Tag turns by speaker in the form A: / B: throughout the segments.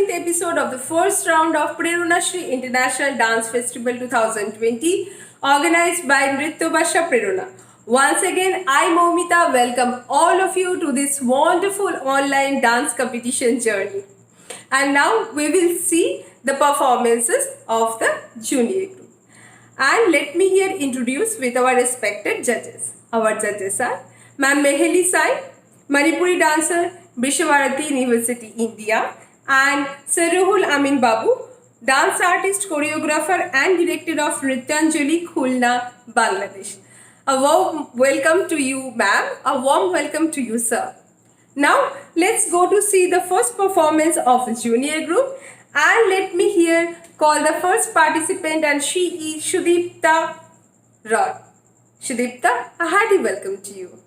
A: 13th episode of the first round of Prerona Shri International Dance Festival 2020 organized by Nritya Bhasha Prerona. Once again, I, Momita, welcome all of you to this wonderful online dance competition journey. And now we will see the performances of the junior group. And let me here introduce with our respected judges. Our judges are Ma'am Meheli Sai, Manipuri dancer, Vishwabharati University, India, and Saruhul Amin Babu, dance artist, choreographer and director of Nrityanjali, Khulna, Bangladesh. A warm welcome to you, ma'am. A warm welcome to you, sir. Now, let's go to see the first performance of the junior group. And let me here call the first participant, and she is Shudipta Roy. Shudipta, a hearty welcome to you.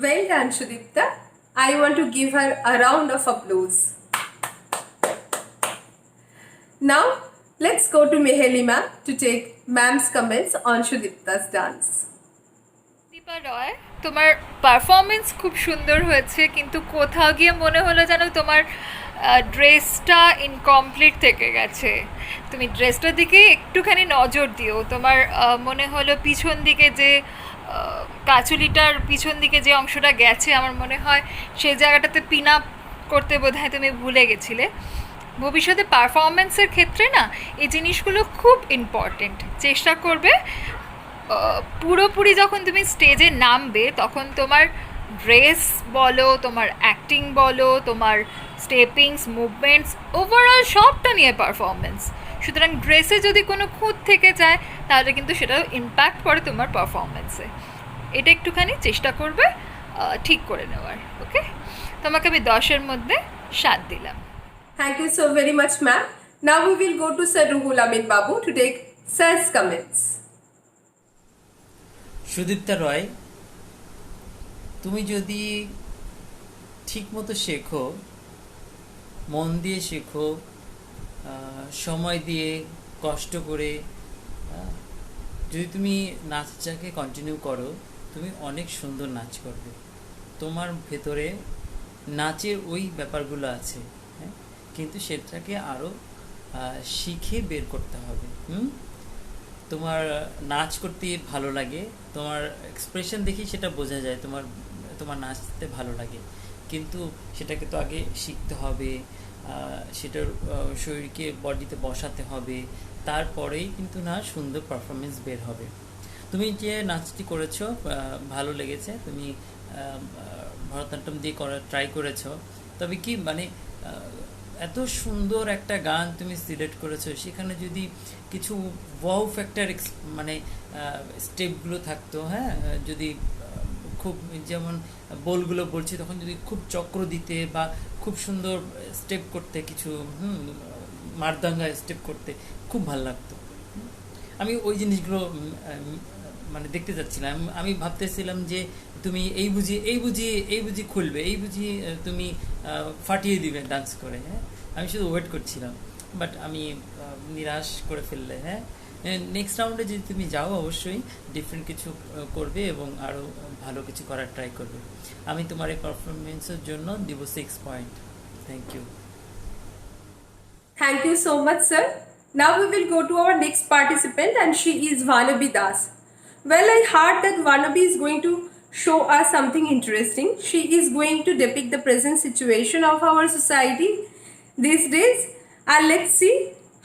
A: Well done, Shudipta. I want to give her a round of applause. Now, let's go to Meheli ma'am to take ma'am's comments on Shudipta's dance.
B: Dipa রয়, তোমার performance খুব সুন্দর হয়েছে, কিন্তু কোথাও গিয়ে মনে হলো যেন তোমার ড্রেসটা ইনকমপ্লিট থেকে গেছে। তুমি ড্রেসটার দিকে একটুখানি নজর দিও। তোমার মনে হলো পিছন দিকে যে কাচুলিটার পিছন দিকে যে অংশটা গেছে, আমার মনে হয় সেই জায়গাটাতে পিন আপ করতে বোধহয় তুমি ভুলে গেছিলে। ভবিষ্যতে পারফরমেন্সের ক্ষেত্রে না এই জিনিসগুলো খুব ইম্পর্টেন্ট। চেষ্টা করবে পুরোপুরি যখন তুমি স্টেজে নামবে তখন তোমার ড্রেস বলো, তোমার অ্যাক্টিং বলো, তোমার স্টেপিংস, মুভমেন্টস, ওভারঅল সবটা নিয়ে পারফরমেন্স। সুতরাং ড্রেসে যদি কোনো খুঁত থেকে যায় তাহলে কিন্তু সেটা ইম্প্যাক্ট করে তোমার পারফরমেন্সে। এটা একটুখানি চেষ্টা করবে ঠিক করে নেওয়ার। ওকে, তোমাকে আমি 10-এর মধ্যে 7 দিলাম।
A: Thank you so very much, ma'am. Now we will go to Sir Ruhul Amin Babu to take sir's comments.
C: Sudipta রয়, তুমি যদি ঠিক মতো শেখো, মন দিয়ে শেখো, সময় দিয়ে কষ্ট করে যদি তুমি নাচটাকে কন্টিনিউ করো, তুমি অনেক সুন্দর নাচ করবে। তোমার ভেতরে নাচের ওই ব্যাপারগুলো আছে, হ্যাঁ, কিন্তু সেটাকে আরও শিখে বের করতে হবে। তোমার নাচ করতে ভালো লাগে, তোমার এক্সপ্রেশন দেখেই সেটা বোঝা যায় তোমার নাচতে ভালো লাগে, কিন্তু সেটাকে তো আগে শিখতে হবে, সেটার শরীরকে বডিতে বসাতে হবে, তারপরেই কিন্তু না সুন্দর পারফরমেন্স বের হবে। তুমি যে নাচটি করেছো ভালো লেগেছে, তুমি ভরতনাট্যম দিয়ে করার ট্রাই করেছো, তবে কি মানে এত সুন্দর একটা গান তুমি সিলেক্ট করেছো, সেখানে যদি কিছু ওয়াও ফ্যাক্টর মানে স্টেপগুলো থাকতো, হ্যাঁ, যদি খুব যেমন বোলগুলো বলছি তখন যদি খুব চক্র দিতে বা খুব সুন্দর স্টেপ করতে, কিছু মারদাঙ্গা স্টেপ করতে খুব ভালো লাগতো। আমি ওই জিনিসগুলো মানে দেখতে চাচ্ছিলাম। আমি ভাবতেছিলাম যে তুমি এই বুঝি খুলবে, এই বুঝি তুমি ফাটিয়ে দিবে ডান্স করে, হ্যাঁ, আমি শুধু ওয়েট করছিলাম, বাট আমি নিরাশ করে ফেললে। হ্যাঁ, নেক্সট রাউন্ডে যদি তুমি যাও অবশ্যই ডিফারেন্ট কিছু করবে এবং আরও ভালো কিছু করার ট্রাই করবে। আমি তোমার এই পারফরমেন্সের জন্য দিব 6 point. Thank you.
A: Thank you so much, sir. Now we will go to our next participant, and she is Vanabi Das. Well, I heard that Vanabi is going to show us something interesting. She is going to depict the present situation of our society these days, and let's see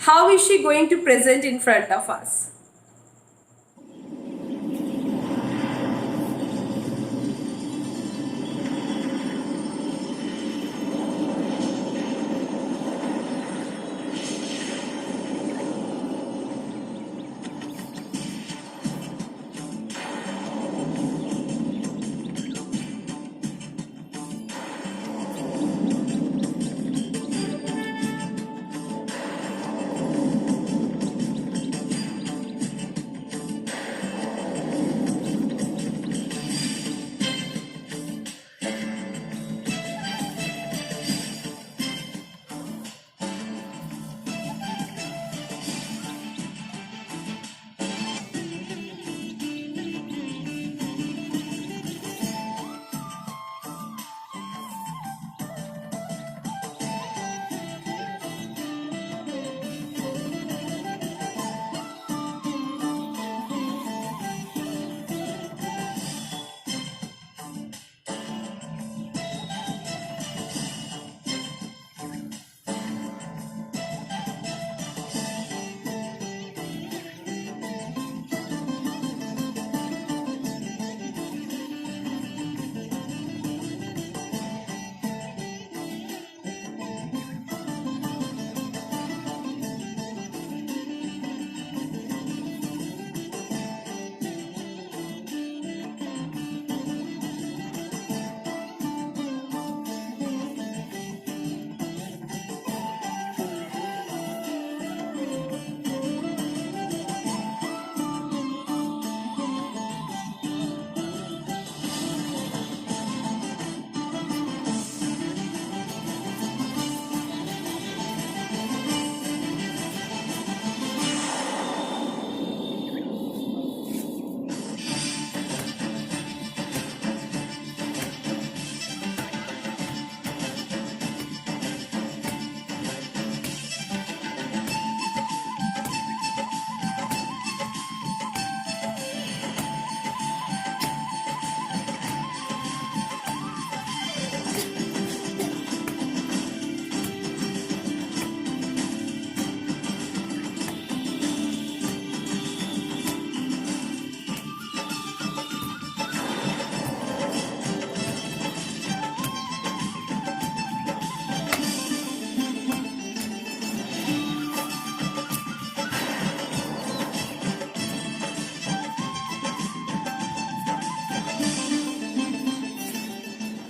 A: how is she going to present in front of us.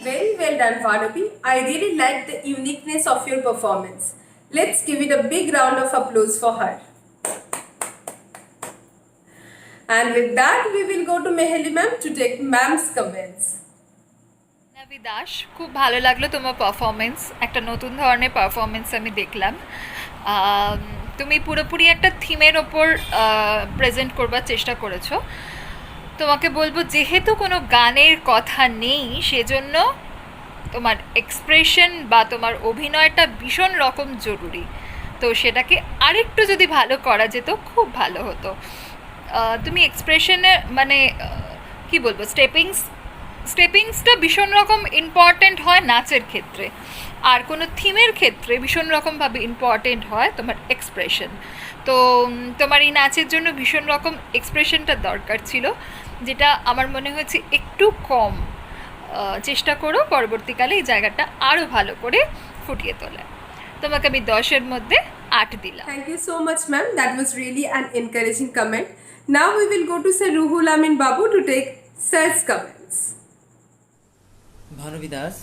A: Very well done, Vanabi. I really like the uniqueness of your performance. Let's give it a big round of applause for her. And with that, we will go to Meheli ma'am to take ma'am's comments.
B: নাভি দাস, খুব ভালো লাগলো তোমার performance. একটা নতুন ধরনের performance আমি দেখলাম। তুমি পুরোপুরি একটা থিমের ওপর প্রেজেন্ট করবার চেষ্টা করেছো। তোমাকে বলবো, যেহেতু কোনো গানের কথা নেই, সেজন্য তোমার এক্সপ্রেশন বা তোমার অভিনয়টা ভীষণ রকম জরুরি। তো সেটাকে আরেকটু যদি ভালো করা যেত খুব ভালো হতো। তুমি এক্সপ্রেশনে মানে কি বলবো, স্টেপিংস স্টেপিংসটা ভীষণ রকম ইম্পর্টেন্ট হয় নাচের ক্ষেত্রে, আর কোনো থিমের ক্ষেত্রে ভীষণ রকমভাবে ইম্পর্টেন্ট হয় তোমার এক্সপ্রেশন। তো তোমার এই নাচের জন্য ভীষণ রকম এক্সপ্রেশনটা দরকার ছিল, যেটা আমার মনে হয়েছে একটু কম। চেষ্টা করো পরবর্তীকালে এই জায়গাটা আরও ভালো করে ফুটিয়ে তোলা। তোমাকে আমি 10-এর মধ্যে 8 দিলাম।
A: Thank you so much, ma'am. That was really an encouraging comment. Now we will go to Sir Ruhul Amin Babu to take Sir's comments.
C: ভানুবি Das,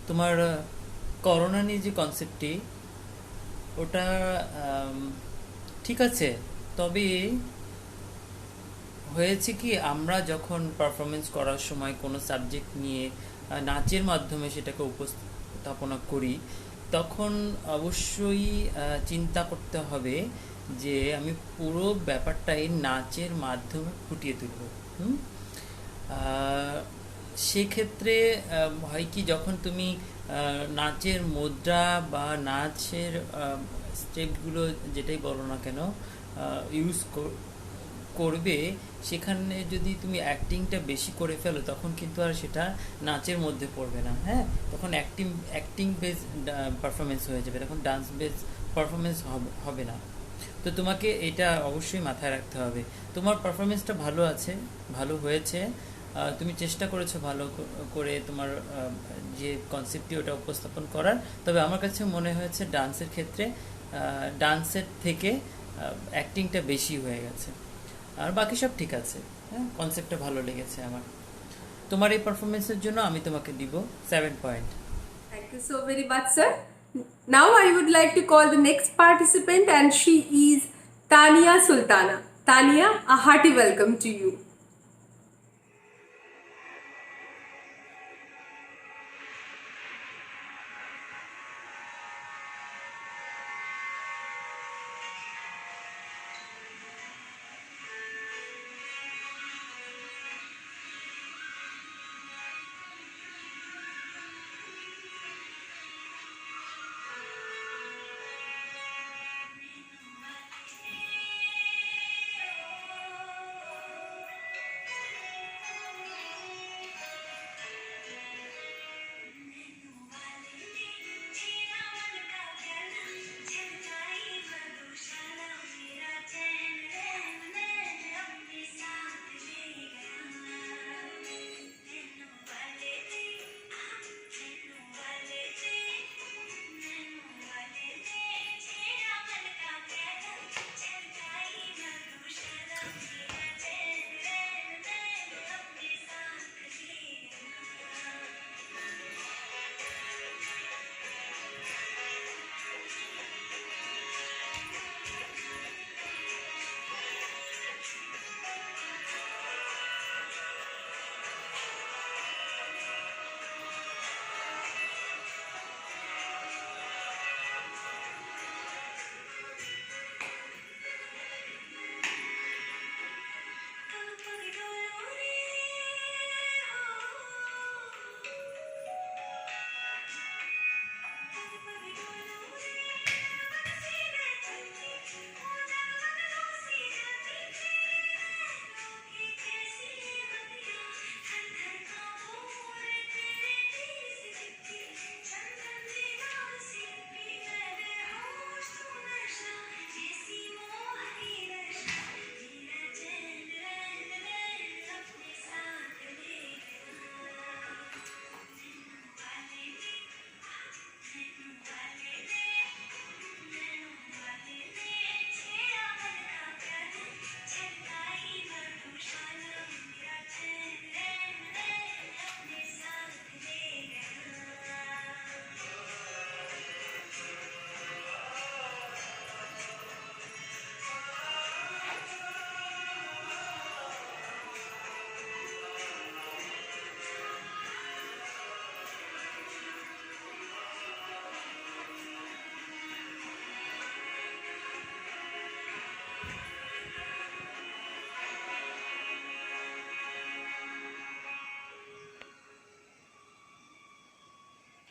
C: তোমার করোনা নিয়ে যে কনসেপ্টটি, ওটা ঠিক আছে, তবে হয়েছে কি, আমরা যখন পারফরমেন্স করার সময় কোনো সাবজেক্ট নিয়ে নাচের মাধ্যমে সেটাকে উপস্থাপনা করি, তখন অবশ্যই চিন্তা করতে হবে যে আমি পুরো ব্যাপারটাই নাচের মাধ্যমে ফুটিয়ে তুলব। সেক্ষেত্রে হয় কি, যখন তুমি নাচের মুদ্রা বা নাচের স্টেপগুলো যেটাই বলো না কেন ইউজ করবে, সেখানে যদি তুমি অ্যাক্টিংটা বেশি করে ফেলো, তখন কিন্তু আর সেটা নাচের মধ্যে পড়বে না। হ্যাঁ, তখন অ্যাক্টিং বেস পারফরমেন্স হয়ে যাবে, তখন ডান্স বেস পারফরমেন্স হবে না। তো তোমাকে এটা অবশ্যই মাথায় রাখতে হবে। তোমার পারফরমেন্সটা ভালো আছে, ভালো হয়েছে, তুমি চেষ্টা করেছো ভালো করে তোমার যে কনসেপ্টটি ওটা উপস্থাপন করার। তবে আমার কাছে মনে হয়েছে ডান্সের ক্ষেত্রে ডান্সের থেকে অ্যাক্টিংটা বেশি হয়ে গেছে, আর বাকি সব ঠিক আছে। হ্যাঁ, কনসেপ্টটা ভালো লেগেছে আমার। তোমার এই পারফরমেন্সের জন্য আমি তোমাকে দিব 7 point.
A: Thank you so very much, sir. Now I would like to call the next participant, and she is Tania Sultana. Tania, a hearty welcome to you.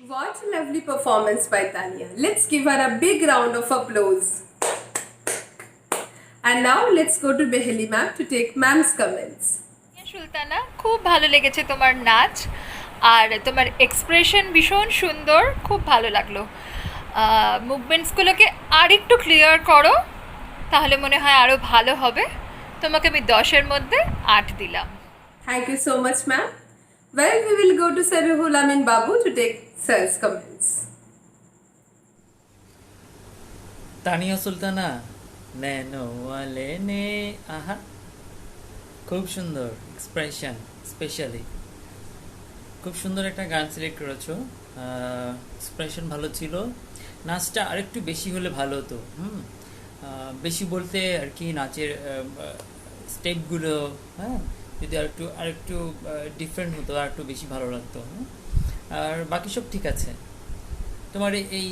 A: What a lovely performance by Tania. Let's give her a big round of applause. And now let's go to Beheli ma'am to take ma'am's comments.
B: Sultana, খুব ভালো লেগেছে তোমার নাচ, আর তোমার expression ভীষণ সুন্দর, খুব ভালো লাগলো। মুভমেন্টসগুলোকে আর একটু ক্লিয়ার করো, তাহলে মনে হয় আরও ভালো হবে। তোমাকে আমি 10-এর মধ্যে 8 দিলাম।
A: Thank you so much, ma'am. Well, we will go to Sir Ruhul Amin Babu to take sir's comments.
C: Tania Sultana, নেনো ওয়ালে নে, আহা, খুব সুন্দর এক্সপ্রেশন, স্পেশালি খুব সুন্দর একটা গান সিলেক্ট করেছো। এক্সপ্রেশন ভালো ছিল, নাচটা আরেকটু বেশি হলে ভালো হতো। বেশি বলতে আর কি নাচের স্টেপগুলো, হ্যাঁ, যদি আরেকটু ডিফারেন্ট হতো আর একটু বেশি ভালো লাগতো। আর বাকি সব ঠিক আছে। তোমার এই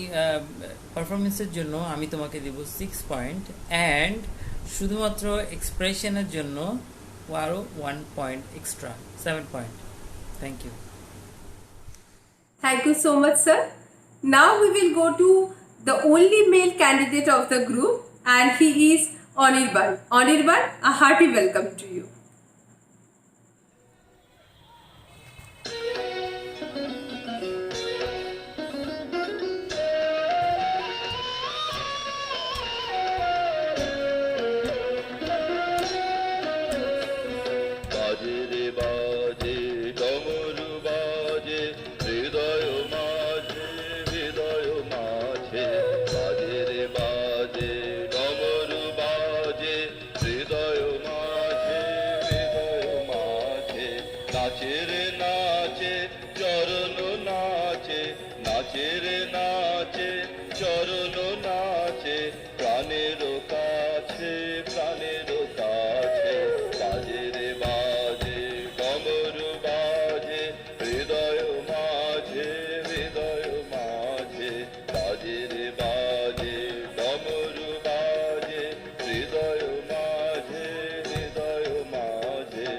C: পারফরমেন্সের জন্য আমি তোমাকে দেব 6 পয়েন্ট, অ্যান্ড শুধুমাত্র এক্সপ্রেশনের জন্য আরও 1 point extra, 7 point. Thank you.
A: Thank you so much, sir. Now we will go to the only male candidate of the group, and he is Anirban. Anirban, a hearty welcome to you.
D: বাজে রে বাজে ডমরু বাজে হৃদয় মাঝে হৃদয় মাঝে, বাজে রে বাজে ডমরু বাজে হৃদয় মাঝে হৃদয় মাঝে, নাচে রে নাচে চরণ নাচে, নাচে রে নাচে চরণ নাচে, প্রাণের কাছে প্রাণের কাছে, বাজে রে বাজে ডমরু বাজে হৃদয় মাঝে হৃদয় মাঝে, বাজে রে বাজে ডমরু বাজে হৃদয় মাঝে হৃদয় মাঝে।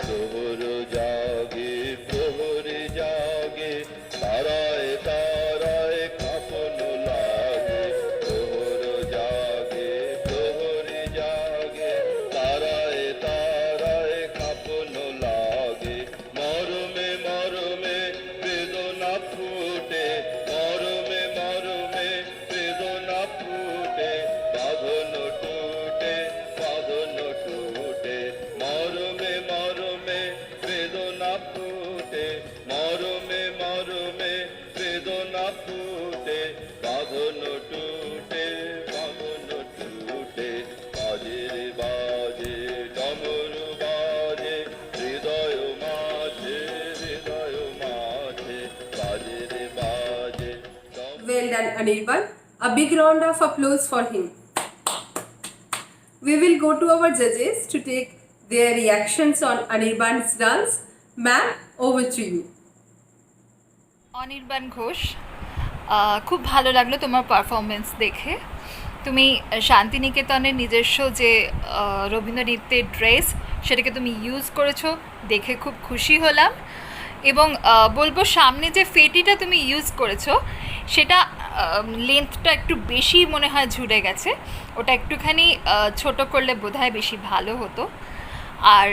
D: প্রহর জাগে প্রহরে জাগে, তারায় তারায় কাঁপন লাগে, প্রহর জাগে প্রহরে জাগে, তারায় তারায় কাঁপন লাগে, মরমে মরমে বেদনা ফুটে, মরমে মরমে বেদনা ফুটে, বাঁধন টুটে বাঁধন টুটে, মরমে মরমে বেদনা ফুটে, মরমে মরমে বেদনা ফুটে, বাঁধন টুটে বাঁধন টুটে, বাজে রে বাজে ডমরু বাজে হৃদয় মাঝে হৃদয় মাঝে, বাজে রে বাজে
A: Well done, Anirban. A big round of applause for him. We will go to our judges to take their reactions on Anirban's dance. Ma'am, over to you.
B: Anirban Ghosh, খুব ভালো লাগলো তোমার পারফরমেন্স দেখে। তুমি শান্তিনিকেতনের নিজস্ব যে রবীন্দ্রনৃত্যের ড্রেস, সেটাকে তুমি ইউজ করেছো, দেখে খুব খুশি হলাম। এবং বলবো, সামনে যে ফেটিটা তুমি ইউজ করেছো, সেটা লেন্থটা একটু বেশি মনে হয় ঝুলে গেছে, ওটা একটুখানি ছোট করলে বোধহয় বেশি ভালো হতো। আর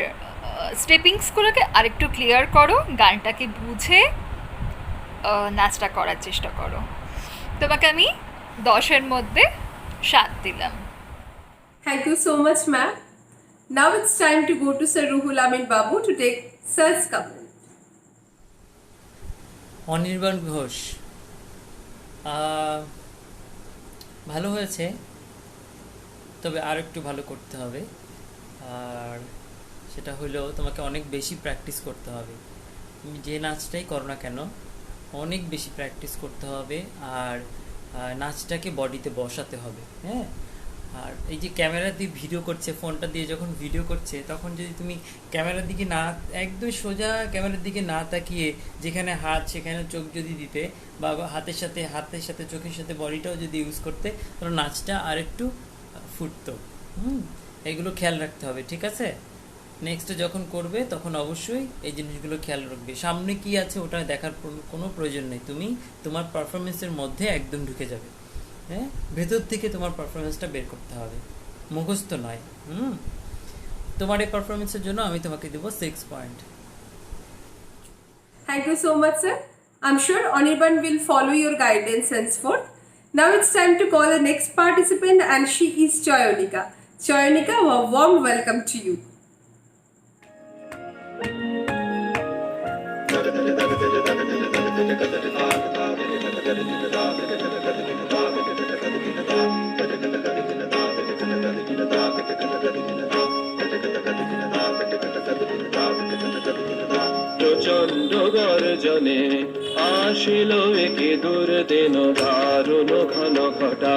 B: স্টেপিংসগুলোকে আরেকটু ক্লিয়ার করো, গানটাকে বুঝে নাচটা করার চেষ্টা করো। তোমাকে আমি 10-এর মধ্যে 7 দিলাম।
A: Thank you so much, ma'am. Now it's time to go to Sir Ruhul Amin Babu to take sir's comment.
C: Anirban Ghosh, ভালো হয়েছে, তবে আর একটু ভালো করতে হবে। আর সেটা হলো তোমাকে অনেক বেশি প্র্যাকটিস করতে হবে। তুমি যে নাচটাই করো না কেন, অনেক বেশি প্র্যাকটিস করতে হবে, আর নাচটাকে বডিতে বসাতে হবে। হ্যাঁ, আর এই যে ক্যামেরা দিয়ে ভিডিও করছে, ফোনটা দিয়ে যখন ভিডিও করছে, তখন যদি তুমি ক্যামেরার দিকে না, একদম সোজা ক্যামেরার দিকে না তাকিয়ে যেখানে হাত সেখানে চোখ যদি দিতে, বা হাতের সাথে চোখের সাথে বডিটাও যদি ইউজ করতে, তাহলে নাচটা আর একটু ফুটতো। এগুলো খেয়াল রাখতে হবে, ঠিক আছে? নেক্সটে যখন করবে তখন অবশ্যই এই জিনিসগুলো খেয়াল রাখবে। সামনে কি আছে ওটা দেখার কোনো প্রয়োজন নেই, তুমি তোমার পারফরমেন্সের মধ্যে একদম ঢুকে যাবে। হ্যাঁ, ভেতর থেকে তোমার পারফরমেন্সটা বের করতে হবে, মুখস্থ নয়। তোমার এই পারফরমেন্সের জন্য আমি তোমাকে দেবো 6 point.
A: Thank you so much, sir. I'm sure Anirban will follow your guidance henceforth. Now it's time to call the next participant, and she is Choyonika. Choyonika, a warm welcome to you.
E: প্রচণ্ড গর্জনে আসিল একে দুর্দিন দারুণ ঘন ঘটা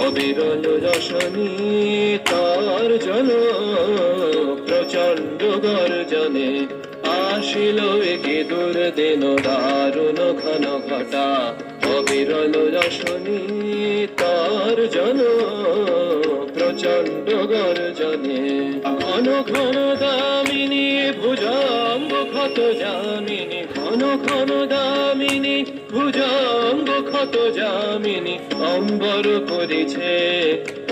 E: অবিরল রশনি তার জন। প্রচণ্ড গর্জনে আসিল একে দুর্দিন দারুণ ঘন ঘটা অবিরল রশনি তার জন। প্রচণ্ড গর্জনে ঘন ঘন দামিনী ভুজঙ্গ ক্ষত যামিনী, ঘন ঘন দামিনী ভুজঙ্গ ক্ষত যামিনী অম্বর করিছে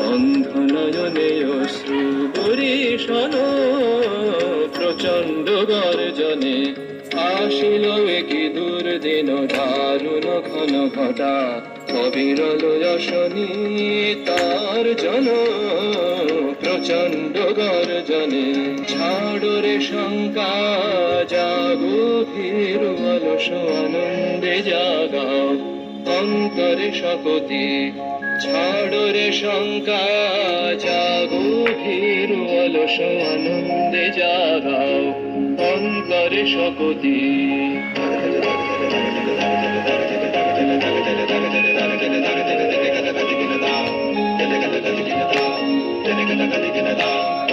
E: অন্ধ নয়নে অশ্রু পরিশন। প্রচণ্ড গর্জনে আসিল একি দুর্দিন দারুণ ঘন ঘটা অবিরল রশনি তার জন। প্রচণ্ড গর্জনে ছাড়রে শঙ্কা জাগো ভীর অলস আনন্দে জাগাও অন্তরে শপথি। ছাড়রে শঙ্কা জাগো ভীর অলস আনন্দে জাগাও অন্তরে শপথি।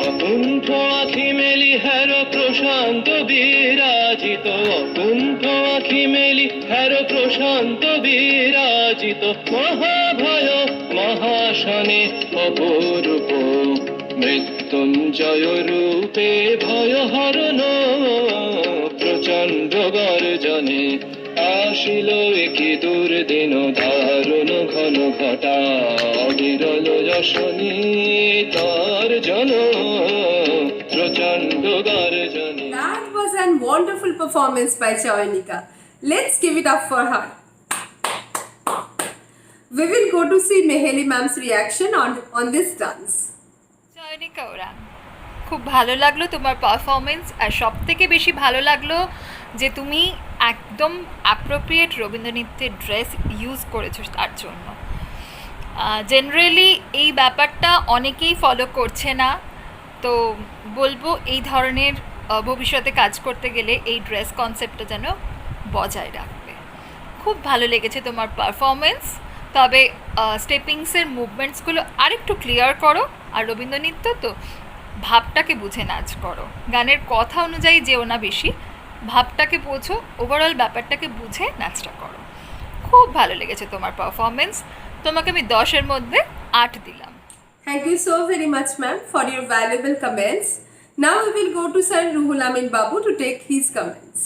E: অকুণ্ঠ আখি মেলি হের প্রশান্ত বিরাজিত, অকুণ্ঠ আখি মেলি হের প্রশান্ত বিরাজিত মহাভয় মহাশনে অপরূপ মৃত্যুঞ্জয় রূপে ভয় হরণ। প্রচণ্ড গর্জনে আসিল একি দুর্দিন দারুণ ঘন ঘটা অবিরল রশনি তার জন। প্রচণ্ড গর্জনে।
A: That was a wonderful performance by Choyonika. Let's give it up for her. We will go to see Meheli ma'am's reaction on this dance.
B: Chayanika orang, খুব ভালো লাগলো তোমার পারফরমেন্স, আর সব থেকে বেশি ভালো লাগলো যে তুমি একদম অ্যাপ্রোপ্রিয়েট রবীন্দ্রনৃত্যের ড্রেস ইউজ করেছো তার জন্য। জেনারেলি এই ব্যাপারটা অনেকেই ফলো করছে না, তো বলবো এই ধরনের ভবিষ্যতে কাজ করতে গেলে এই ড্রেস কনসেপ্টটা যেন বজায় রাখবে। খুব ভালো লেগেছে তোমার পারফরমেন্স, তবে স্টেপিংসের মুভমেন্টসগুলো আরেকটু ক্লিয়ার করো, আর রবীন্দ্রনৃত্য তো ভাবটাকে বুঝে নাচ করো, গানের কথা অনুযায়ী যেও না বেশি, ভাবটাকে বোঝো, ওভারঅল ব্যাপারটাকে বুঝে নাচটা করো। খুব ভালো লেগেছে তোমার পারফরমেন্স, তোমাকে আমি 10-এর মধ্যে 8 দিলাম।
A: Thank you so very much, ma'am, for your valuable comments. Now we will go to Sir Ruhul Amin Babu to take his comments.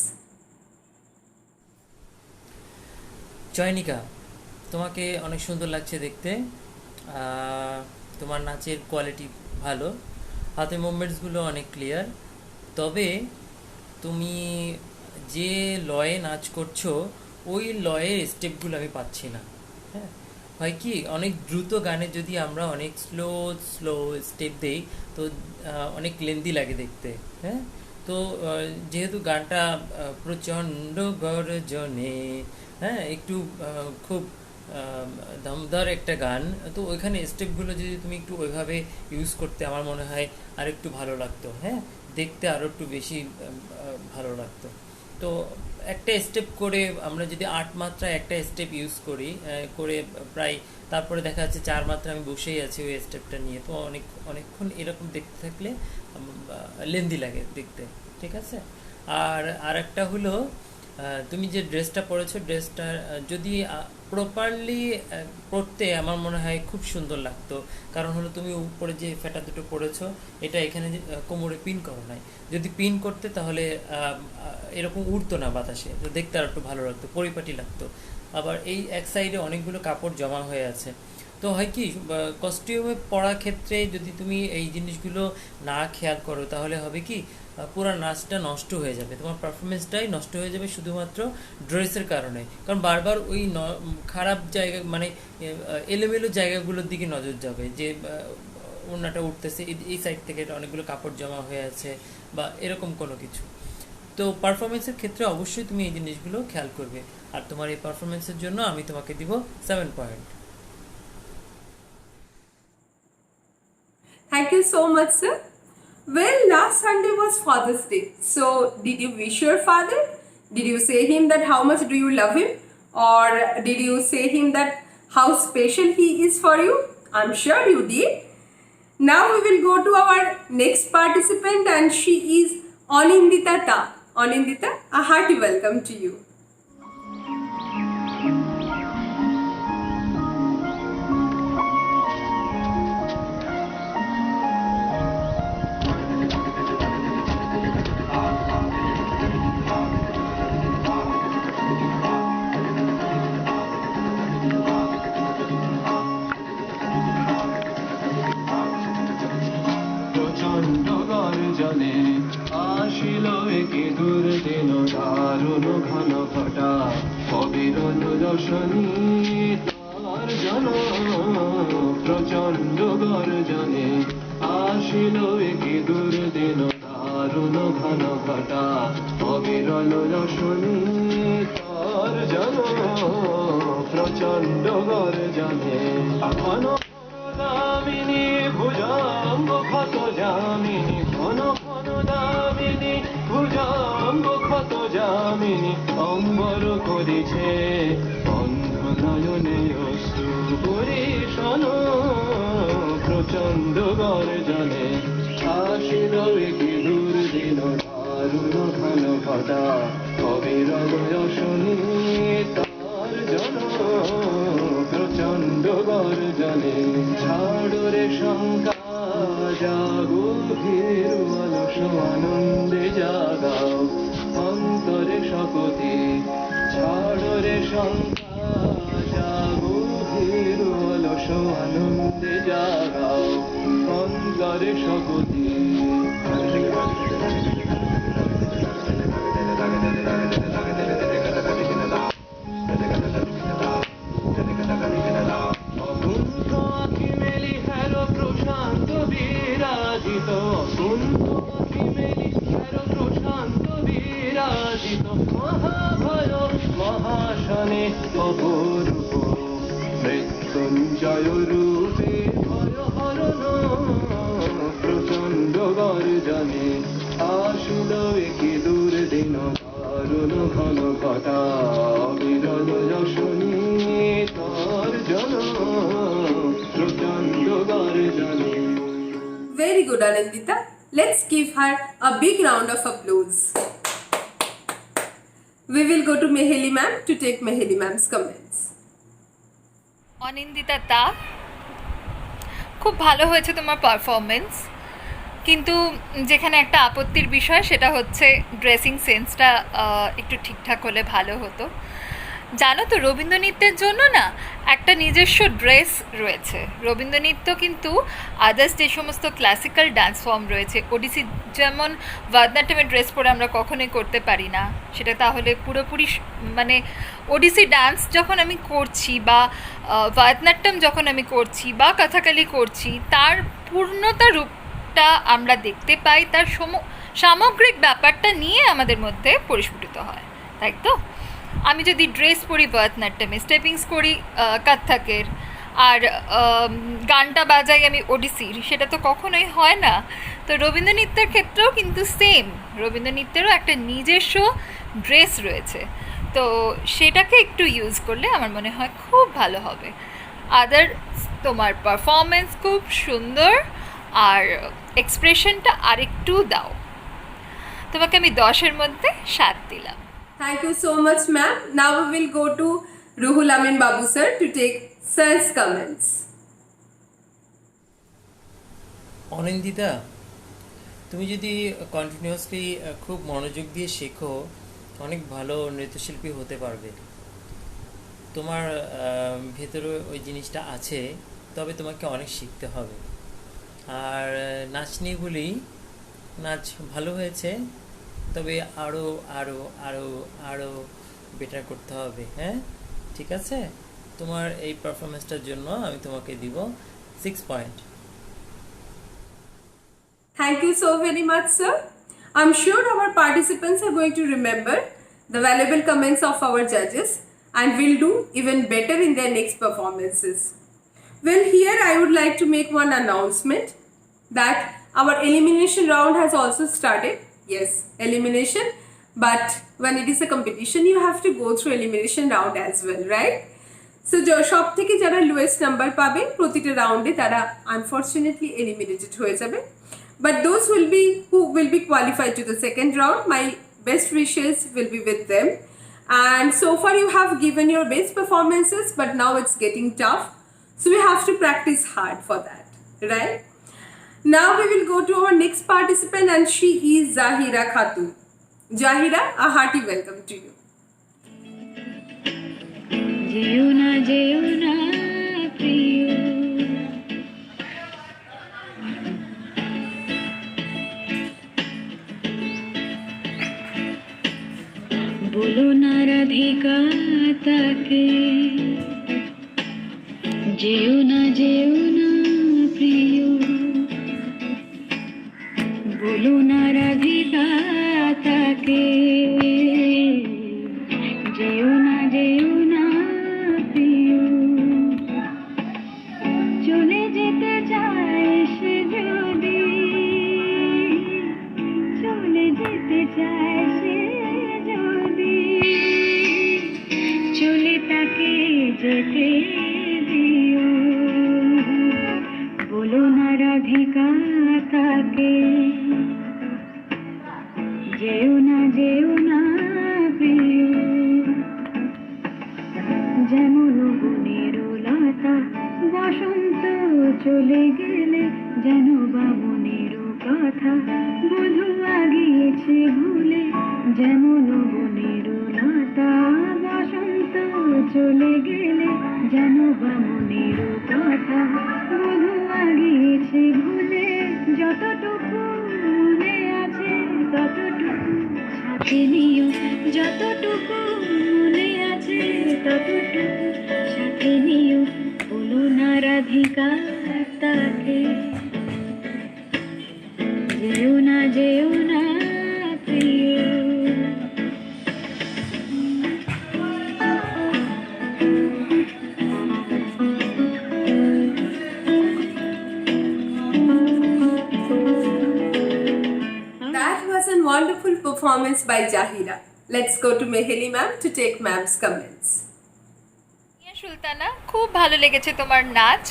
C: Chayanika, তোমাকে অনেক সুন্দর লাগছে দেখতে, তোমার নাচের কোয়ালিটি ভালো, হাতের মুভমেন্টসগুলো অনেক ক্লিয়ার। তবে তুমি যে লয়ে নাচ করছো ওই লয়ের স্টেপগুলো আমি পাচ্ছি না। হ্যাঁ, হয় কি অনেক দ্রুত গানে যদি আমরা অনেক স্লো স্লো স্টেপ দেই তো অনেক লেন্দি লাগে দেখতে। হ্যাঁ, তো যেহেতু গানটা প্রচণ্ড গর্জনে, হ্যাঁ একটু খুব দমদার একটা গান, তো ওইখানে স্টেপগুলো যদি তুমি একটু ওইভাবে ইউজ করতে আমার মনে হয় আর একটু ভালো লাগতো। হ্যাঁ, দেখতে আরও একটু বেশি ভালো লাগতো। তো একটা স্টেপ করে আমরা যদি 8 মাত্রায় একটা স্টেপ ইউজ করি করে প্রায়, তারপরে দেখা যাচ্ছে 4 মাত্রা আমি বসেই আছি ওই স্টেপটা নিয়ে, তো অনেকক্ষণ এরকম দেখতে থাকলে লেন্দি লাগে দেখতে। ঠিক আছে, আর একটা হলো তুমি যে ড্রেসটা পরেছো ড্রেসটা যদি প্রপারলি পরতে আমার মনে হয় খুব সুন্দর লাগতো। কারণ হলো তুমি উপরে যে ফেটা দুটো পরেছো এটা এখানে কোমরে পিন করো নাই। যদি পিন করতে তাহলে এরকম উড়তো না বাতাসে, তো দেখতে আর একটু ভালো লাগতো, পরিপাটি লাগতো। আবার এই এক সাইডে অনেকগুলো কাপড় জমা হয়ে আছে, তো হয় কি কস্টিউমে পড়ার ক্ষেত্রে যদি তুমি এই জিনিসগুলো না খেয়াল করো তাহলে হবে কি পুরো নাচটা নষ্ট হয়ে যাবে, তোমার পারফরমেন্সটাই নষ্ট হয়ে যাবে শুধুমাত্র ড্রেসের কারণে। কারণ বারবার ওই খারাপ জায়গা মানে এলোমেলো জায়গাগুলোর দিকে নজর যাবে, যে ওড়নাটা উঠতেছে এই সাইড থেকে অনেকগুলো কাপড় জমা হয়ে আছে বা এরকম কোনো কিছু। তো পারফরমেন্সের ক্ষেত্রে অবশ্যই তুমি এই জিনিসগুলো খেয়াল করবে। আর তোমার এই পারফরমেন্সের জন্য আমি তোমাকে দিব 7 point.
A: Thank you so much, sir. Well, last Sunday was Father's Day. So, did you wish your father? Did you say him that how much do you love him? Or did you say him that how special he is for you? I'm sure you did. Now we will go to our next participant, and she is Anindita Ta. Anindita, a hearty welcome to you.
E: প্রচণ্ড গর্জনে আসিল একে দুর্দিন দারুণ ঘন ঘটা অবিরল রশনি তার জন। প্রচণ্ড গর্জনে আসিল একে দুর্দিন দারুণ ঘন ঘটা অবিরল রশনি তার জন। প্রচণ্ড গর্জনে ঘন দামিনী ভুজঙ্গ ক্ষত যামিনী ঘন ঘন দামিনী ভুজঙ্গ ক্ষত যামিনী অম্বর করিছে অন্ধ নয়নে অশ্রু পরিশন। প্রচণ্ড গর্জনে আসিল একি দুর্দিন দারুণ ঘন ঘটা অবিরল রশনি তার জন। প্রচণ্ড গর্জনে ছাড়রে শঙ্কা জাগো ভীর অলস আনন্দে জাগাও অন্তরে শপথি। ছাড়রে শঙ্কা জাগো ভীর অলস আনন্দে জাগাও অন্তরে শপথি। অকুণ্ঠ আঁখি মেলি হের প্রশান্ত বিরাজিত অকুণ্ঠ আঁখি মেলি হের প্রশান্ত বিরাজিত মহাভয় মহাশনে অপরূপ মৃত্যুঞ্জয় রূপে ভয় হরণ। প্রচণ্ড গর্জনে আসিল একি দুর্দিন দারুণ ঘন ঘটা অবিরল রশনি তার জন। প্রচণ্ড গর্জনে।
A: Very good, Anindita. Let's give her a big round of applause. We will go to Meheli ma'am to take Meheli ma'am's comments.
B: Anindita তা, খুব ভালো হয়েছে তোমার পারফরমেন্স, কিন্তু যেখানে একটা আপত্তির বিষয় সেটা হচ্ছে ড্রেসিং সেন্সটা একটু ঠিকঠাক হলে ভালো হতো। জানো তো রবীন্দ্রনৃত্যের জন্য না একটা নিজস্ব ড্রেস রয়েছে। রবীন্দ্রনৃত্য কিন্তু আদার্স যে সমস্ত ক্লাসিক্যাল ডান্স ফর্ম রয়েছে, ওডিসি যেমন ভারতনাট্যমের ড্রেস পরে আমরা কখনোই করতে পারি না, সেটা তাহলে পুরোপুরি মানে ওডিসি ডান্স যখন আমি করছি বা ভারতনাট্যম যখন আমি করছি বা কথাকালি করছি, তার পূর্ণতা রূপটা আমরা দেখতে পাই, তার সামগ্রিক ব্যাপারটা নিয়ে আমাদের মধ্যে পরিস্ফুটিত হয়, তাই তো? আমি যদি ড্রেস পরি ভারতনাট্যমে, স্টেপিংস করি কত্থকের, আর গানটা বাজাই আমি ওডিসির, সেটা তো কখনোই হয় না। তো রবীন্দ্রনৃত্যের ক্ষেত্রেও কিন্তু সেম, রবীন্দ্রনৃত্যেরও একটা নিজস্ব ড্রেস রয়েছে, তো সেটাকে একটু ইউজ করলে আমার মনে হয় খুব ভালো হবে। আদার তোমার পারফরমেন্স খুব সুন্দর, আর এক্সপ্রেশনটা আরেকটু দাও। তোমাকে আমি 10-এর মধ্যে 7 দিলাম।
A: Thank you so much, ma'am. Now we will go to Ruhul Amin Babu sir to take sir's comments.
C: Anindita, তুমি যদি কন্টিনিউয়াসলি খুব মনোযোগ দিয়ে শেখো, অনেক ভালো নৃত্যশিল্পী হতে পারবে। তোমার ভেতরে ওই জিনিসটা আছে, তবে তোমাকে অনেক শিখতে হবে। আর নাচ নিয়ে বলি, নাচ ভালো হয়েছে, তবে আরও আরও আরও আরও বেটার করতে হবে। হ্যাঁ, ঠিক আছে? তোমার এই পারফরমেন্সটার জন্য আমি তোমাকে দিব 6 point.
A: Thank you so very much, sir. I'm sure our participants are going to remember the valuable comments of our judges and will do even better in their next performances. Well, here I would like to make one announcement that our elimination round has also started. Yes, elimination, but when it is a competition, you have to go through elimination round as well, right? So সব থেকে যারা lowest number পাবে প্রতিটা রাউন্ডে তারা unfortunately eliminated হয়ে যাবে। But those who will be qualified to the second round, my best wishes will be with them. And so far you have given your best performances, but now it's getting tough. So we have to practice hard for that, right? Now we will go to our next participant and she is Zahira Khatun. Zahira, a hearty welcome to you.
F: যেও না প্রিয়, বলো না রাধিকা তাকে, যেও না প্রিয়, বলো না রাধিকা তাকে, যেও না প্রিয়, চলে যেতে চায় সে যদি, চলে যেতে চায় সে যদি, চলে তাকে যেতে দিও, বলো না রাধিকা তাকে, যেও না প্রিয়, যেমন বনের লতা বসন্ত চলে গেলে, যেন বামনের কথা বধূ আগিয়েছে ভুলে, যেমন বনের লতা বসন্ত চলে গেলে, যেন বামনের কথা বধূ আগিয়েছে ভুলে, যতটুকু মনে আছে ততটুকু সাথে নিও, যতটুকু মনে আছে ততটুকু সাথে নিও, বলো না রাধিকা তাকে, যেও না প্রিয়।
A: That was a wonderful performance by Zahira. Let's go to Meheli ma'am to take ma'am's comments.
B: Sultana, খুব ভালো লেগেছে তোমার নাচ,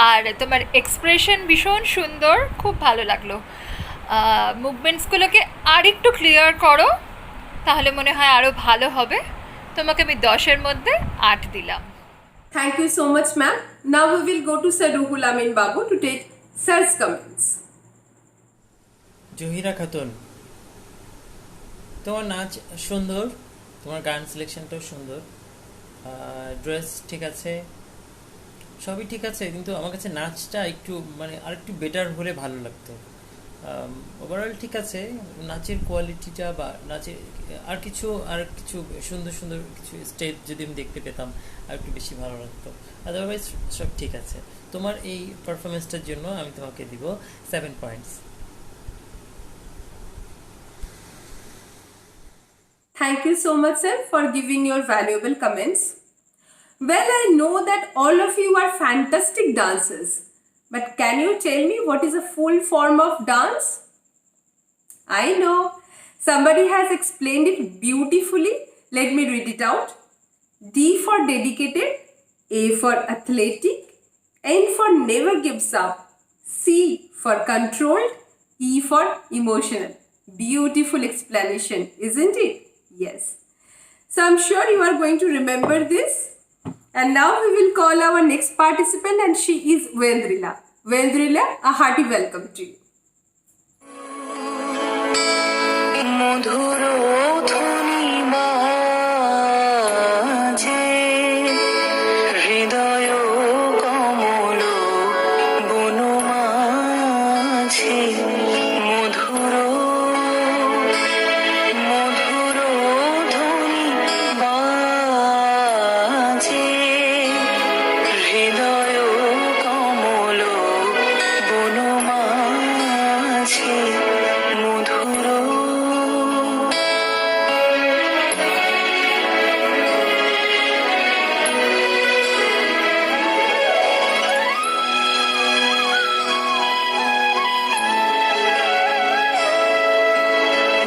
B: আর তোমার এক্সপ্রেশন ভীষণ সুন্দর, খুব ভালো লাগলো। মুভমেন্টসগুলোকে আর একটু ক্লিয়ার করো, তাহলে মনে হয় আরও ভালো হবে। তোমাকে আমি 10-এর মধ্যে 8 দিলাম।
A: Thank you so much, ma'am. Now we will go to Sir Ruhul Amin Babu to take sir's comments.
C: Zahira Khatun, তোমার নাচ সুন্দর, তোমার গান সিলেকশনটাও সুন্দর, ড্রেস ঠিক আছে, সবই ঠিক আছে, কিন্তু আমার কাছে নাচটা একটু আর একটু বেটার হলে ভালো লাগতো। ওভারঅল ঠিক আছে, নাচের কোয়ালিটিটা বা নাচের আর কিছু সুন্দর কিছু স্টেপ যদি আমি দেখতে পেতাম আর একটু বেশি ভালো লাগতো। আদারওয়াইজ সব ঠিক আছে। তোমার এই পারফরমেন্সটার জন্য আমি তোমাকে দিব 7 points.
A: Thank you so much, sir, for giving your valuable comments. Well, I know that all of you are fantastic dancers, but can you tell me what is a full form of dance? I know somebody has explained it beautifully. Let me read it out. D for dedicated, A for athletic, N for never gives up, C for controlled, E for emotional. Beautiful explanation, isn't it? Yes. So I'm sure you are going to remember this. And now we will call our next participant, and she is Vendrila. Vendrila, a hearty welcome to you.
G: মধুর ধ্বনি বাজে হৃদয় কমল বন মাঝে মধুর মধুর ধ্বনি বাজে হৃদয় কমল বন মাঝে মধুর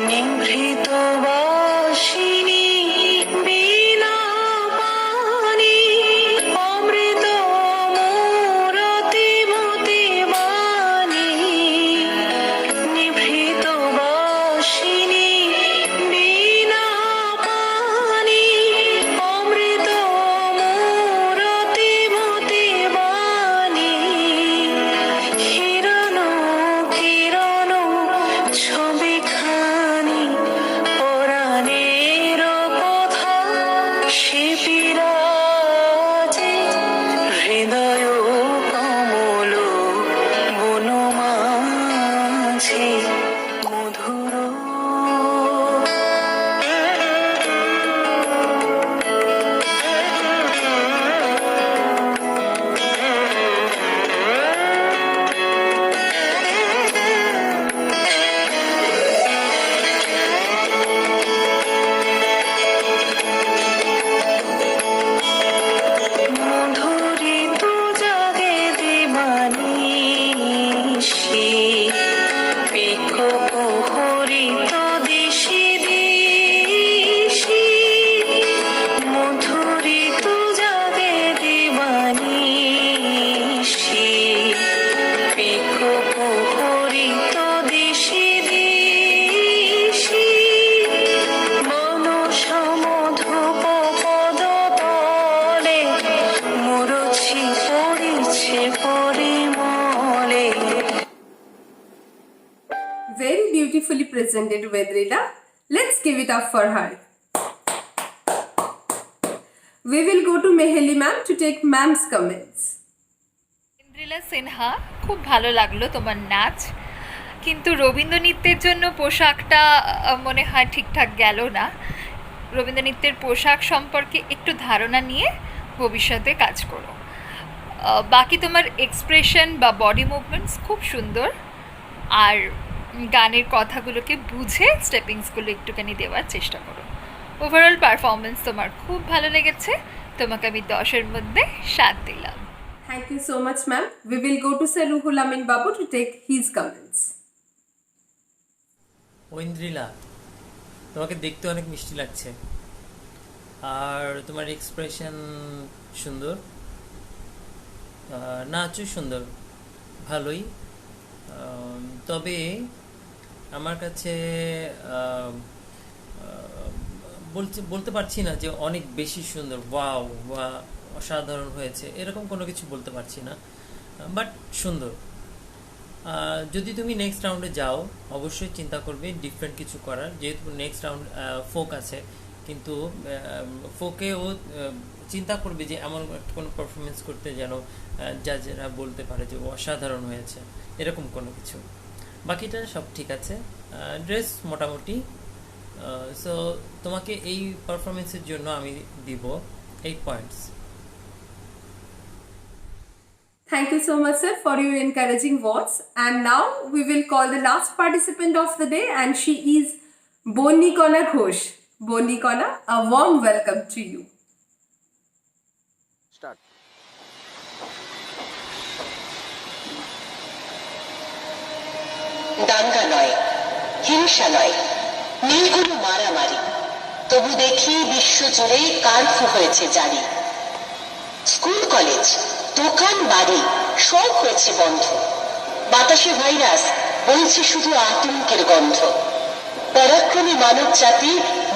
G: নিভৃত বাসিনী বীণা পানি অমৃত মূরতি মতি বাণী নিভৃত বাসিনী বীণা পানি অমৃত মূরতি মতি বাণী হিরণ কিরণ ছবিখানি পরাণের কথা সে বিরাজে হৃদয় কমল বন মাঝে মধুর মধুরিত জাগে দিবানিশি পিকপ হরিত দিশি দিশি মধুরিত জাগে দিবানিশি পিকপ হরিত দিশি দিশি মনসমধুপ পদ তলে মুরছি পড়িছে পরিমলে
A: Very beautifully presented, Vendrila. Let's give it up for her. We will go to Meheli ma'am to take ma'am's comments.
B: Indrila Sinha, খুব ভালো লাগলো তোমার নাচ, কিন্তু রবীন্দ্র নৃত্যের জন্য পোশাকটা মনে হয় ঠিকঠাক গেল না। রবীন্দ্র নৃত্যের পোশাক সম্পর্কে একটু ধারণা নিয়ে ভবিষ্যতে কাজ করো। বাকি তোমার এক্সপ্রেশন বা বডি মুভমেন্টস খুব সুন্দর, আর গানের কথাগুলোকে বুঝে স্টেপিংসগুলো একটুখানি দেওয়ার চেষ্টা করো। ওভারঅল পারফরমেন্স তোমার খুব ভালো লেগেছে, তোমাকে আমি 10-এর মধ্যে 7 দিলাম।
A: Thank you so much, ma'am. We will go to Sir Ruhul Amin Babu to take his comments.
C: Aindrila, তোমাকে দেখতে অনেক মিষ্টি লাগছে, আর তোমার এক্সপ্রেশন সুন্দর, নাচও সুন্দর, ভালোই। তবে আমার কাছে বলতে পারছি না যে অনেক বেশি সুন্দর, ওয়াও বা অসাধারণ হয়েছে, এরকম কোনো কিছু বলতে পারছি না, বাট সুন্দর। যদি তুমি নেক্সট রাউন্ডে যাও অবশ্যই চিন্তা করবে ডিফারেন্ট কিছু করার, যেহেতু নেক্সট রাউন্ড ফোক আছে, কিন্তু ফোকেও চিন্তা করবে যে এমন কোনো পারফরমেন্স করতে যেন জাজেরা বলতে পারে যে অসাধারণ হয়েছে, এরকম কোনো কিছু। বাকিটা সব ঠিক আছে, ড্রেস মোটামুটি। সো তোমাকে এই পারফরমেন্সের জন্য আমি দিব 8 points.
A: Thank you so much, sir, for your encouraging words. And now we will call the last participant of the day, and she is Bonikona Ghosh. Bonikona, a warm welcome to you.
H: Start.
I: দাঙ্গা নয়, হিংসা নয়, নেই কোনো মারামারি, তবু দেখি বিশ্বজুড়ে কারফিউ হয়েছে জারি। স্কুল কলেজ দোকান বাড়ি সব হয়েছে বন্ধ, বাতাসে ভাইরাস বইছে শুধু আতঙ্কের গন্ধ। পরাক্রমী মানব জাতি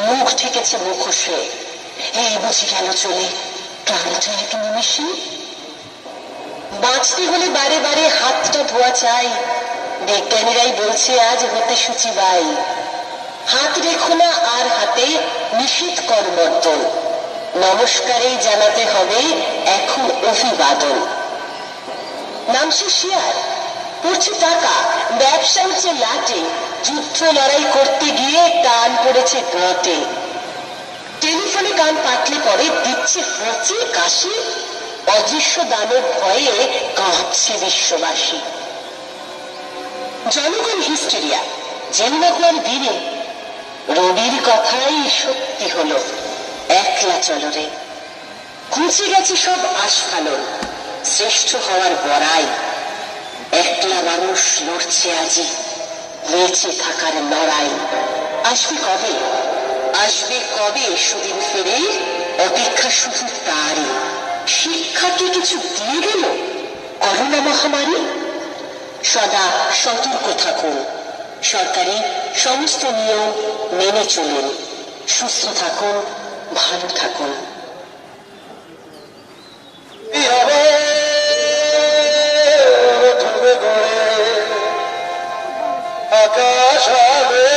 I: মুখ ঠেকেছে মুখোশে। এই বুঝি গেল চলে প্রাণটা এক নিমিষে। বাঁচতে হলে বারে বারে হাতটা ধোয়া চাই, বিজ্ঞানীরাই বলছে আজ হতে সূচিবাই। হাত রেখো না আর হাতে নিষেধ কর্মর্দন, নমস্কারেই জানাতে হবে এখন অভিবাদন। নামছে শেয়ার, পড়ছে টাকা, ব্যবসা হচ্ছে লাটে, যুদ্ধ লড়াই করতে গিয়ে টান পড়েছে গাঁটে। টেলিফোনে কান পাতলে পরে দিচ্ছে ফোঁচে কাশি, অদৃশ্য দানব ভয়ে কাঁপছে বিশ্ববাসী। জনগণ হিস্টেরিয়া জেন্নাগুয়ার দিনে রবির কথাই সত্যি হলো, একলা চলরে ঘুচে গেছে সব আস্ফালন, শ্রেষ্ঠ হওয়ার বড়াই। একলা মানুষ লড়ছে আজি বেঁচে থাকার লড়াই। আসবে কবে, আসবে কবে সুদিন ফিরে, অপেক্ষা শুধু তারই। শিক্ষাকে কিছু দিয়ে গেল করোনা মহামারী। সদা সতর্ক থাকুন, সরকারি সমস্ত নিয়ম মেনে চলুন, সুস্থ থাকুন, ভালো থাকুন।
D: আকাশ হবে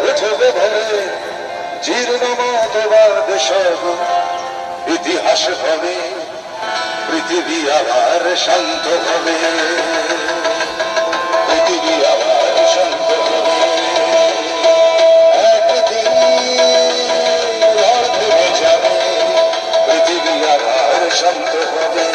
D: উঠবে ভরে, জীর্ণ মতবাদ সব ইতিহাস হবে, পৃথিবী আবার শান্ত হবে, পৃথিবী আবার শান্ত হবে। একদিন ঝড় থেমে যাবে, পৃথিবী আবার শান্ত হবে।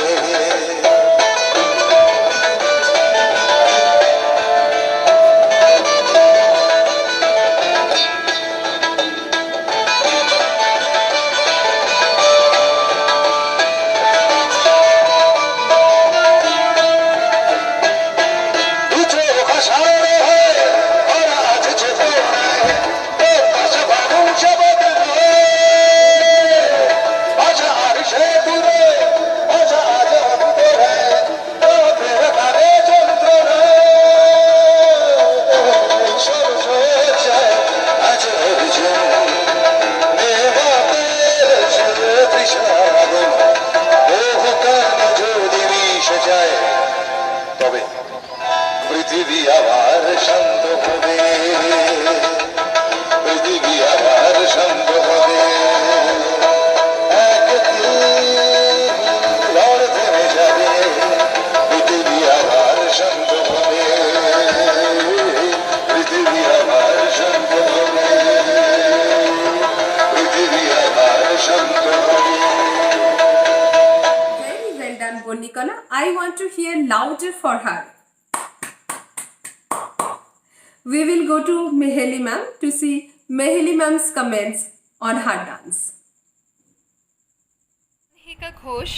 D: তবে পৃথিবী আবার শান্ত হবে, পৃথিবী আবার শান্ত হবে। একদিন ঝড় থেমে যাবে, পৃথিবী আবার শান্ত হবে, পৃথিবী আবার শান্ত হবে, পৃথিবী আবার শান্ত হবে।
A: Very well done, Bonnikana. I want to hear louder for her. We will go to Meheli ma'am to see Meheli ma'am's comments on her dance.
B: হিকা Ghosh,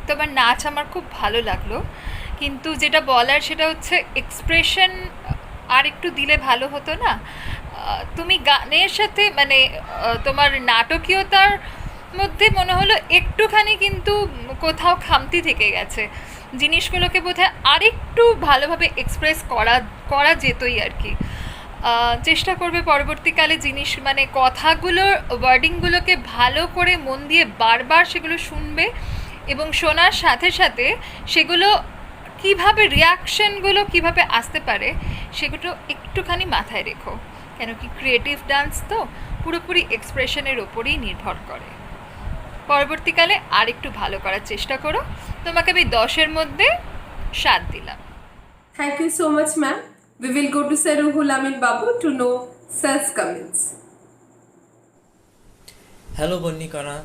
B: তোমার নাচ আমার খুব ভালো লাগলো, কিন্তু যেটা বলার সেটা হচ্ছে এক্সপ্রেশন আর একটু দিলে ভালো হতো না? তুমি গানের সাথে মানে তোমার নাটকীয়তার মধ্যে মনে হলো একটুখানি কিন্তু কোথাও খামতি থেকে গেছে, জিনিসগুলোকে বোধহয় আরেকটু ভালোভাবে এক্সপ্রেস করা যেতই আর কি। চেষ্টা করবে পরবর্তীকালে জিনিস মানে কথাগুলোর ওয়ার্ডিংগুলোকে ভালো করে মন দিয়ে বারবার সেগুলো শুনবে, এবং শোনার সাথে সাথে সেগুলো কীভাবে রিয়াকশানগুলো কীভাবে আসতে পারে সেগুলো একটুখানি মাথায় রেখো, কেন কি ক্রিয়েটিভ ডান্স তো পুরোপুরি এক্সপ্রেশনের ওপরেই নির্ভর করে। পরবর্তীকালে আর একটু ভালো করার চেষ্টা করো, তোমাকে আমি 10-এর মধ্যে 7 দিলাম।
A: Thank you so much, ma'am. We will go to Sir Ruhul Amin Babu to know Sir's comments.
C: Hello Bonnikona,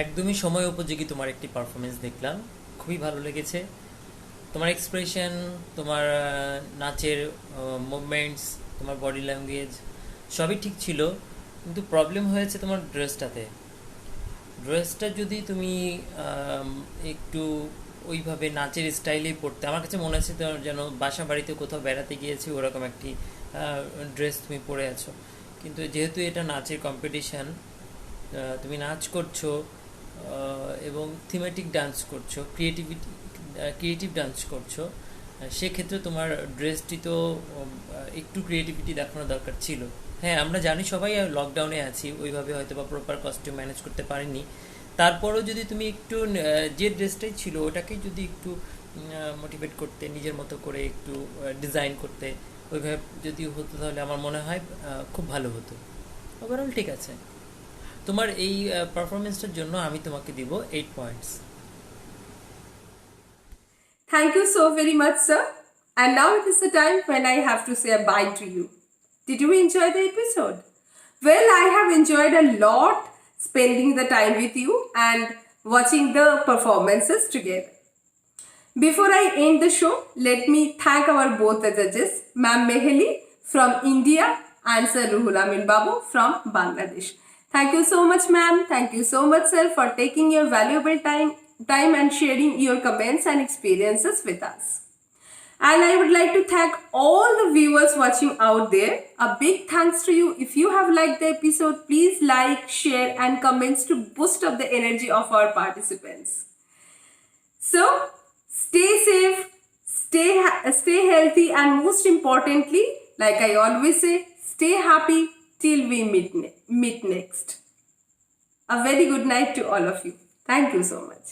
C: একদমই সময় উপযোগী তোমার একটি পারফরমেন্স দেখলাম, খুবই ভালো লেগেছে। তোমার এক্সপ্রেশন, তোমার নাচের মুভমেন্টস, তোমার বডি ল্যাঙ্গুয়েজ সবই ঠিক ছিল, কিন্তু প্রবলেম হয়েছে তোমার ড্রেসটাতে। ড্রেসটা যদি তুমি একটু ওইভাবে নাচের স্টাইলেই পড়তে, আমার কাছে মনে হচ্ছে যেন বাসা বাড়িতে কোথাও বেড়াতে গিয়েছি ওরকম একটি ড্রেস তুমি পরে আছো। কিন্তু যেহেতু এটা নাচের কম্পিটিশান, তুমি নাচ করছো এবং থিমেটিক ডান্স করছো, ক্রিয়েটিভ ডান্স করছো, সেক্ষেত্রে তোমার ড্রেসটি তো একটু ক্রিয়েটিভিটি দেখানো দরকার ছিল। হ্যাঁ, আমরা জানি সবাই লকডাউনে আছি, ওইভাবে হয়তো বা প্রপার কস্টিউম ম্যানেজ করতে পারিনি। তারপরও যদি তুমি একটু যে ড্রেসটাই ছিল ওটাকেই যদি একটু মোটিভেট করতে, নিজের মতো করে একটু ডিজাইন করতে, ওইভাবে যদি হতো তাহলে আমার মনে হয় খুব ভালো হতো। ওভারঅল ঠিক আছে। তোমার এই পারফরমেন্সটার জন্য আমি তোমাকে দিব 8 points.
A: Thank you so very much, sir. And now it is the time when I have to say a bye to you. Did you enjoy the episode? Well, I have enjoyed a lot spending the time with you and watching the performances together. Before I end the show, let me thank our both the judges, Ma'am Meheli from India and Sir Ruhul Amin Babu from Bangladesh. Thank you so much, ma'am. Thank you so much, sir, for taking your valuable time and sharing your comments and experiences with us. And I would like to thank all the viewers watching out there. A big thanks to you. If you have liked the episode, please like, share, and comments to boost up the energy of our participants. So, stay safe, stay healthy, and most importantly, like I always say, stay happy till we meet next. A very good night to all of you. Thank you so much.